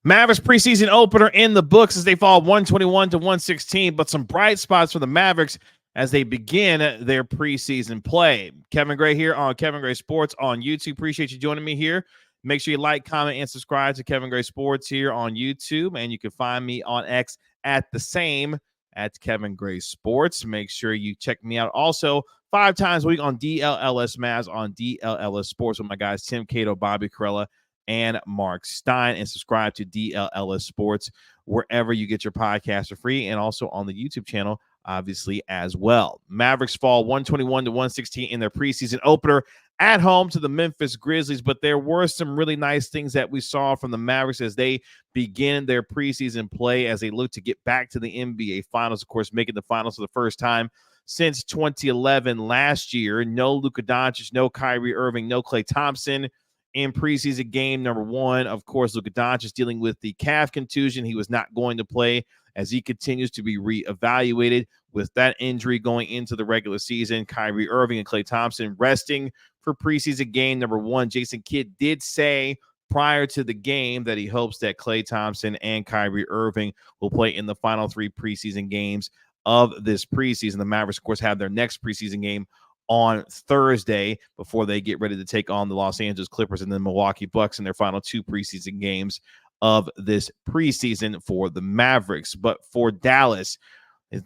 Mavericks preseason opener in the books as they fall 121 to 116, but some bright spots for the Mavericks as they begin their preseason play. Kevin Gray here on Kevin Gray Sports on YouTube. Appreciate you joining me here. Make sure you like, comment, and subscribe to Kevin Gray Sports here on YouTube, and you can find me on X at the same at Kevin Gray Sports. Make sure you check me out also 5 times a week on DLLS Mavs on DLLS Sports with my guys Tim Cato, Bobby Corella, and Mark Stein, and subscribe to DLLS Sports wherever you get your podcasts for free, and also on the YouTube channel, obviously, as well. Mavericks fall 121 to 116 in their preseason opener at home to the Memphis Grizzlies, but there were some really nice things that we saw from the Mavericks as they begin their preseason play, as they look to get back to the NBA Finals, of course, making the finals for the first time since 2011 last year. No Luka Doncic, no Kyrie Irving, no Klay Thompson in preseason game number 1. Of course, Luka Doncic is dealing with the calf contusion. He was not going to play as he continues to be reevaluated with that injury going into the regular season. Kyrie Irving and Klay Thompson resting for preseason game number 1. Jason Kidd did say prior to the game that he hopes that Klay Thompson and Kyrie Irving will play in the final 3 preseason games of this preseason. The Mavericks, of course, have their next preseason game on Thursday before they get ready to take on the Los Angeles Clippers and the Milwaukee Bucks in their final 2 preseason games of this preseason for the Mavericks. But for Dallas,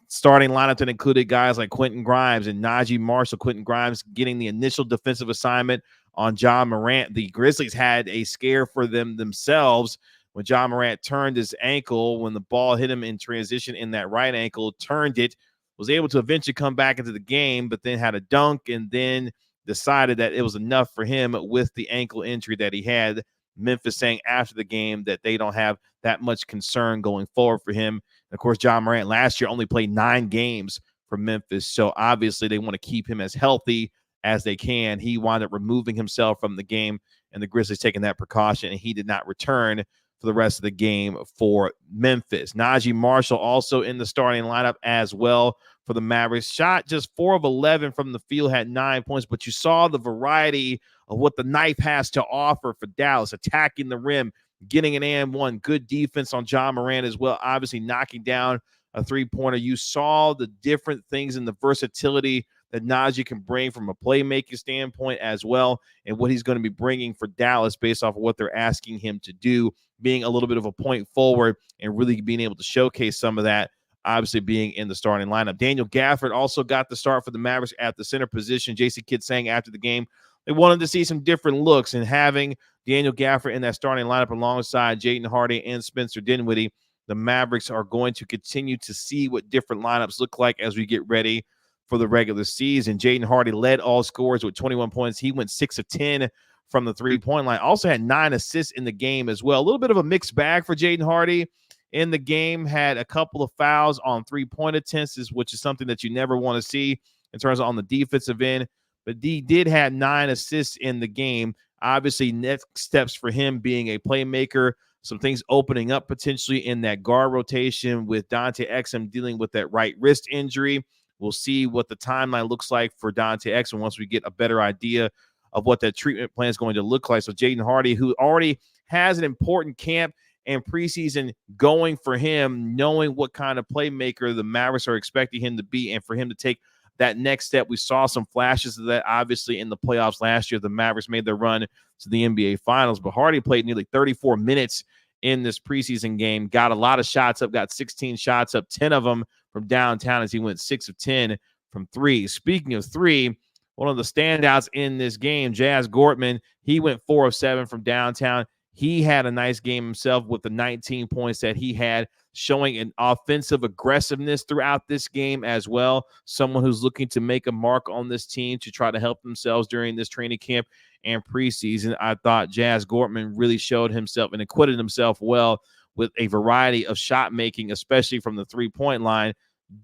starting lineup that included guys like Quentin Grimes and Najee Marshall. Quentin Grimes getting the initial defensive assignment on Ja Morant. The Grizzlies had a scare for themselves when Ja Morant turned his ankle, when the ball hit him in transition in that right ankle, turned it, was able to eventually come back into the game, but then had a dunk and then decided that it was enough for him with the ankle injury that he had. Memphis saying after the game that they don't have that much concern going forward for him. And of course, Ja Morant last year only played 9 games for Memphis, so obviously they want to keep him as healthy as they can. He wound up removing himself from the game, and the Grizzlies taking that precaution, and he did not return for the rest of the game for Memphis. Najee Marshall also in the starting lineup as well for the Mavericks. Shot just 4 of 11 from the field, had 9 points, but you saw the variety of what the knife has to offer for Dallas, attacking the rim, getting an and one, good defense on Ja Morant as well, obviously knocking down a 3-pointer. You saw the different things and the versatility that Najee can bring from a playmaking standpoint as well, and what he's going to be bringing for Dallas based off of what they're asking him to do, being a little bit of a point forward and really being able to showcase some of that, obviously being in the starting lineup. Daniel Gafford also got the start for the Mavericks at the center position. Jason Kidd saying after the game they wanted to see some different looks, and having Daniel Gafford in that starting lineup alongside Jaden Hardy and Spencer Dinwiddie, the Mavericks are going to continue to see what different lineups look like as we get ready for the regular season. Jaden Hardy led all scorers with 21 points. He went 6 of 10 from the 3-point line. Also had 9 assists in the game as well. A little bit of a mixed bag for Jaden Hardy in the game. Had a couple of fouls on 3-point attempts, which is something that you never want to see in terms of on the defensive end. But he did have 9 assists in the game. Obviously, next steps for him being a playmaker, some things opening up potentially in that guard rotation with Dante Exum dealing with that right wrist injury. We'll see what the timeline looks like for Dante Exum once we get a better idea of what that treatment plan is going to look like. So Jaden Hardy, who already has an important camp and preseason going for him, knowing what kind of playmaker the Mavericks are expecting him to be, and for him to take that next step. We saw some flashes of that, obviously, in the playoffs last year. The Mavericks made their run to the NBA Finals, but Hardy played nearly 34 minutes in this preseason game, got a lot of shots up, got 16 shots up, 10 of them from downtown as he went 6 of 10 from 3. Speaking of 3, one of the standouts in this game, Jazz Gortman, he went 4 of 7 from downtown. He had a nice game himself with the 19 points that he had, showing an offensive aggressiveness throughout this game as well. Someone who's looking to make a mark on this team to try to help themselves during this training camp and preseason. I thought Jazz Gortman really showed himself and acquitted himself well with a variety of shot making, especially from the 3-point line.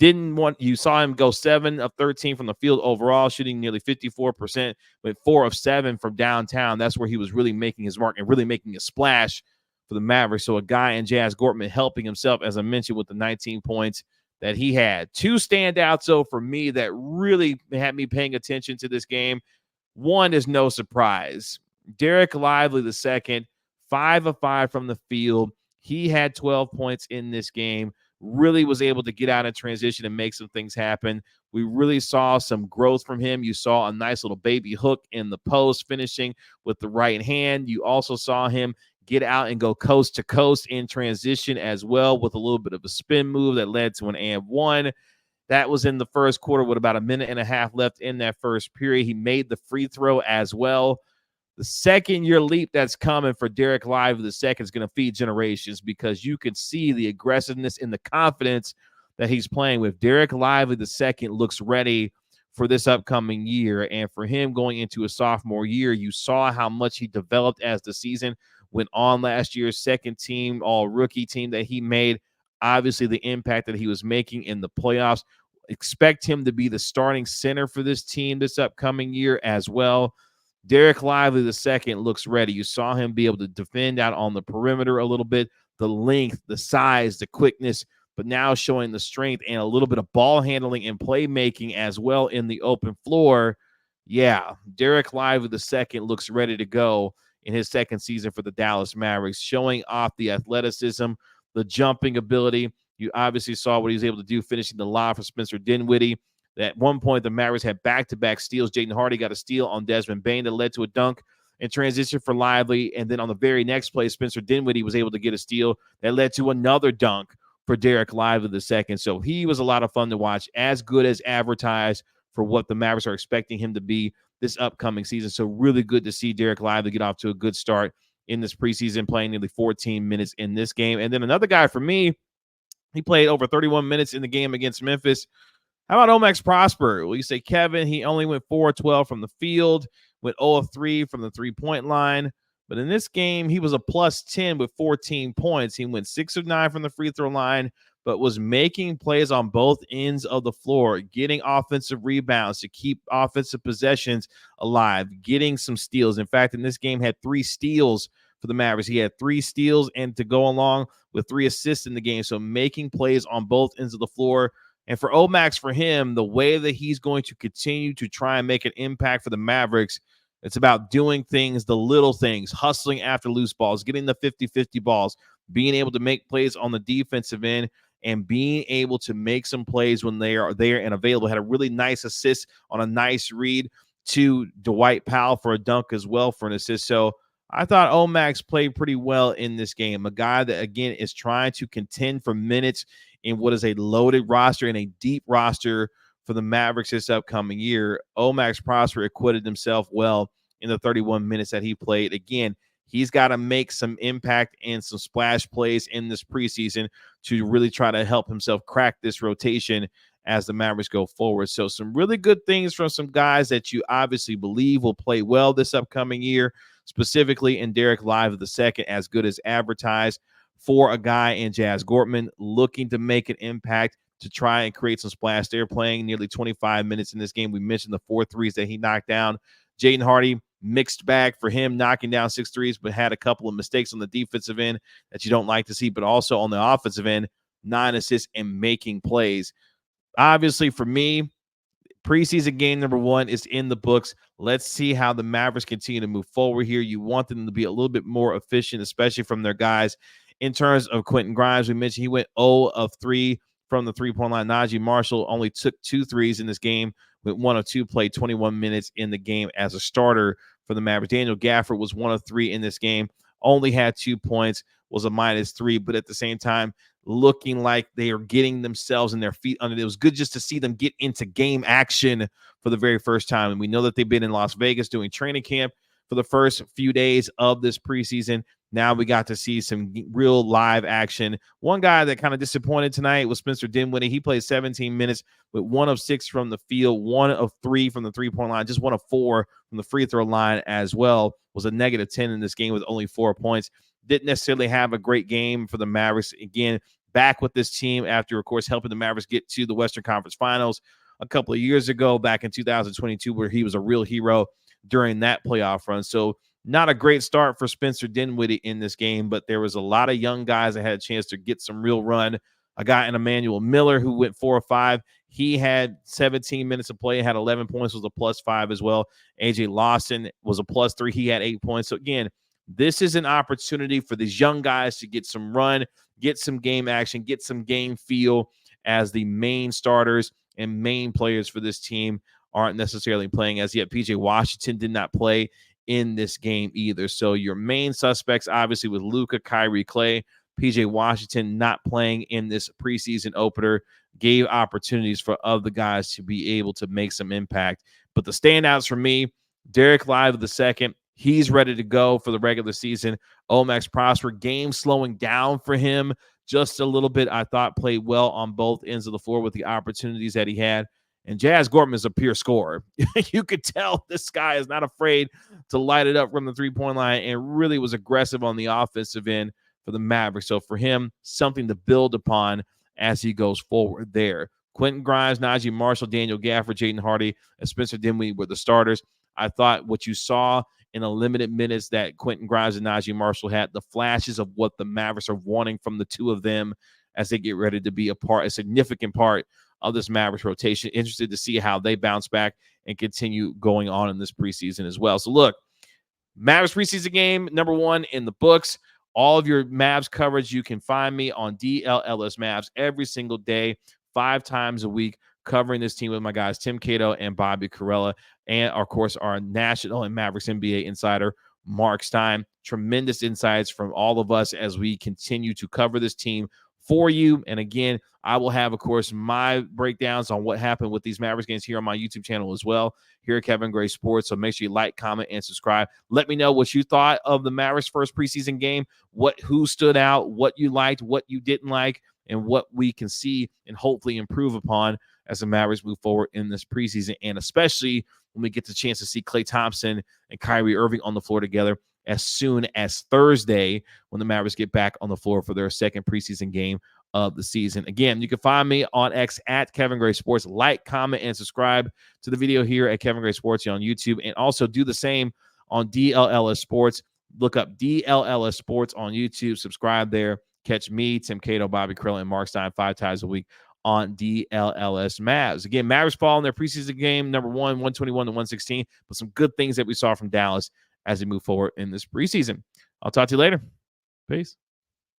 You saw him go 7 of 13 from the field overall, shooting nearly 54%, with 4 of 7 from downtown. That's where he was really making his mark and really making a splash for the Mavericks. So a guy in Jazz Gortman helping himself, as I mentioned, with the 19 points that he had. 2 standouts, though, for me that really had me paying attention to this game. One is no surprise. Dereck Lively II, 5 of 5 from the field. He had 12 points in this game, really was able to get out in transition and make some things happen. We really saw some growth from him. You saw a nice little baby hook in the post, finishing with the right hand. You also saw him get out and go coast to coast in transition as well, with a little bit of a spin move that led to an and one. That was in the first quarter with about a minute and a half left in that first period. He made the free throw as well. The second-year leap that's coming for Dereck Lively the second is going to feed generations, because you can see the aggressiveness and the confidence that he's playing with. Dereck Lively the second looks ready for this upcoming year, and for him going into a sophomore year, you saw how much he developed as the season went on. Last year's second team, all rookie team that he made, obviously the impact that he was making in the playoffs. Expect him to be the starting center for this team this upcoming year as well. Dereck Lively the second looks ready. You saw him be able to defend out on the perimeter a little bit, the length, the size, the quickness, but now showing the strength and a little bit of ball handling and playmaking as well in the open floor. Yeah, Dereck Lively the second looks ready to go in his second season for the Dallas Mavericks, showing off the athleticism, the jumping ability. You obviously saw what he was able to do, finishing the lob for Spencer Dinwiddie. At one point, the Mavericks had back-to-back steals. Jaden Hardy got a steal on Desmond Bane that led to a dunk and transition for Lively. And then on the very next play, Spencer Dinwiddie was able to get a steal that led to another dunk for Dereck Lively the second. So he was a lot of fun to watch, as good as advertised for what the Mavericks are expecting him to be this upcoming season. So really good to see Dereck Lively get off to a good start in this preseason, playing nearly 14 minutes in this game. And then another guy for me, he played over 31 minutes in the game against Memphis. How about Omax Prosper? Well, you say, Kevin, he only went 4-12 from the field, went 0-3 from the three-point line. But in this game, he was a plus 10 with 14 points. He went 6 of 9 from the free throw line, but was making plays on both ends of the floor, getting offensive rebounds to keep offensive possessions alive, getting some steals. In fact, in this game, had 3 steals for the Mavericks. He had 3 steals and to go along with 3 assists in the game. So making plays on both ends of the floor. And for Omax, for him, the way that he's going to continue to try and make an impact for the Mavericks, it's about doing things, the little things, hustling after loose balls, getting the 50-50 balls, being able to make plays on the defensive end, and being able to make some plays when they are there and available. Had a really nice assist on a nice read to Dwight Powell for a dunk as well for an assist. So I thought Omax played pretty well in this game. A guy that, again, is trying to contend for minutes in what is a loaded roster and a deep roster for the Mavericks this upcoming year. Omax Prosper acquitted himself well in the 31 minutes that he played. Again, he's got to make some impact and some splash plays in this preseason to really try to help himself crack this rotation as the Mavericks go forward. So some really good things from some guys that you obviously believe will play well this upcoming year, specifically in Dereck Lively the second, as good as advertised, for a guy in Jazz Gortman looking to make an impact to try and create some splash. They're playing nearly 25 minutes in this game. We mentioned the 4 threes that he knocked down. Jaden Hardy, mixed bag for him, knocking down 6 threes, but had a couple of mistakes on the defensive end that you don't like to see, but also on the offensive end, 9 assists and making plays. Obviously, for me, preseason game number 1 is in the books. Let's see how the Mavericks continue to move forward here. You want them to be a little bit more efficient, especially from their guys. In terms of Quentin Grimes, we mentioned he went 0 of 3 from the three-point line. Najee Marshall only took 2 threes in this game, went 1 of 2, played 21 minutes in the game as a starter for the Mavericks. Daniel Gafford was 1 of 3 in this game, only had 2 points, was a -3, but at the same time, looking like they are getting themselves and their feet under it. It was good just to see them get into game action for the very first time. And we know that they've been in Las Vegas doing training camp for the first few days of this preseason. Now we got to see some real live action. One guy that kind of disappointed tonight was Spencer Dinwiddie. He played 17 minutes with 1 of 6 from the field, 1 of 3 from the three-point line, just 1 of 4 from the free throw line as well. Was a -10 in this game with only 4 points. Didn't necessarily have a great game for the Mavericks. Again, back with this team after, of course, helping the Mavericks get to the Western Conference Finals a couple of years ago, back in 2022, where he was a real hero during that playoff run. So not a great start for Spencer Dinwiddie in this game, but there was a lot of young guys that had a chance to get some real run. A guy in Emmanuel Miller who went 4 of 5. He had 17 minutes of play, had 11 points, was a +5 as well. AJ Lawson was a +3. He had 8 points. So again, This is an opportunity for these young guys to get some run, get some game action, get some game feel as the main starters and main players for this team aren't necessarily playing as yet. PJ Washington did not play in this game either. So your main suspects, obviously, with Luka, Kyrie, Clay, PJ Washington not playing in this preseason opener, gave opportunities for other guys to be able to make some impact. But the standouts for me, Dereck Lively II, he's ready to go for the regular season. Omax Prosper, game slowing down for him just a little bit. I thought played well on both ends of the floor with the opportunities that he had. And Jazz Gorman is a pure scorer. You could tell this guy is not afraid to light it up from the three-point line and really was aggressive on the offensive end for the Mavericks. So for him, something to build upon as he goes forward there. Quentin Grimes, Najee Marshall, Daniel Gafford, Jaden Hardy, and Spencer Dinwiddie were the starters. I thought what you saw in the limited minutes that Quentin Grimes and Najee Marshall had, the flashes of what the Mavericks are wanting from the two of them as they get ready to be a significant part of this Mavericks rotation. Interested to see how they bounce back and continue going on in this preseason as well. So look, Mavericks preseason game, number 1 in the books. All of your Mavs coverage, you can find me on DLLS Mavs every single day, 5 times a week, covering this team with my guys, Tim Cato and Bobby Carella, and, of course, our national and Mavericks NBA insider, Mark Stein. Tremendous insights from all of us as we continue to cover this team for you. And again, I will have, of course, my breakdowns on what happened with these Mavericks games here on my YouTube channel as well, here at Kevin Gray Sports. So make sure you like, comment, and subscribe. Let me know what you thought of the Mavericks' first preseason game, who stood out, what you liked, what you didn't like, and what we can see and hopefully improve upon as the Mavericks move forward in this preseason, and especially when we get the chance to see Klay Thompson and Kyrie Irving on the floor together as soon as Thursday when the Mavericks get back on the floor for their second preseason game of the season. Again, you can find me on X at Kevin Gray Sports. Like, comment, and subscribe to the video here at Kevin Gray Sports on YouTube, and also do the same on DLLS Sports. Look up DLLS Sports on YouTube. Subscribe there. Catch me, Tim Cato, Bobby Carella, and Mark Stein 5 times a week on DLLS Mavs. Again, Mavericks fall in their preseason game, number 1, 121-116, but some good things that we saw from Dallas as we move forward in this preseason. I'll talk to you later. Peace.